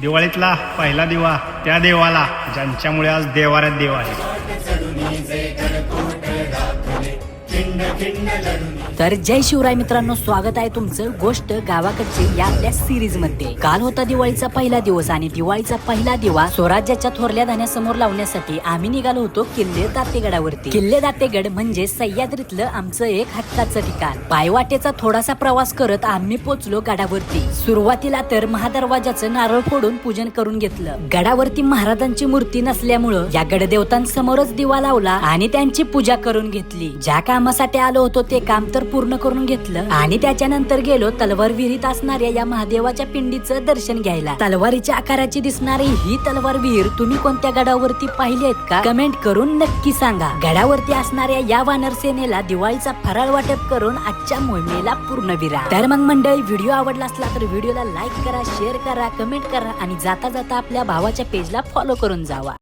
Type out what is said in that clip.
दिवाळीतला पहिला दिवा त्या देवाला ज्यांच्यामुळे आज देवाऱ्यात देव आहे. तर जय शिवराय मित्रांनो, स्वागत आहे तुमचं गोष्ट गावाकडची या आपल्या सिरीज मध्ये. काल होता दिवाळीचा पहिला दिवस आणि दिवाळीचा पहिला दिवा स्वराज्याच्या थोरल्या धान्यासमोर लावण्यासाठी आम्ही निघालो होतो किल्ले दातेगडावरती. किल्ले दातेगड म्हणजे सह्याद्रीतलं आमचं एक हक्काचं ठिकाण. पायवाटेचा थोडासा प्रवास करत आम्ही पोचलो गडावरती. सुरुवातीला तर महादरवाजाचं नारळ फोडून पूजन करून घेतलं. गडावरती महाराजांची मूर्ती नसल्यामुळं या गडदेवतांसमोरच दिवा लावला आणि त्यांची पूजा करून घेतली. ज्या कामासाठी आलो होतो ते काम तर पूर्ण करून घेतलं आणि त्याच्यानंतर गेलो तलवार विहिरीत असणाऱ्या या महादेवाच्या पिंडीचं दर्शन घ्यायला. तलवारीच्या आकाराची दिसणारी ही तलवार विहीर तुम्ही कोणत्या गडावरती पाहिली आहेत का? कमेंट करून नक्की सांगा. गडावरती असणाऱ्या या वानर सेनेला दिवाळीचा फराळ वाटप करून आजच्या मोहिमेला पूर्ण विराम. तर मग मंडळी, व्हिडिओ आवडला असला तर व्हिडिओला लाईक करा, शेअर करा, कमेंट करा आणि जाता जाता आपल्या भावाच्या पेजला फॉलो करून जावा.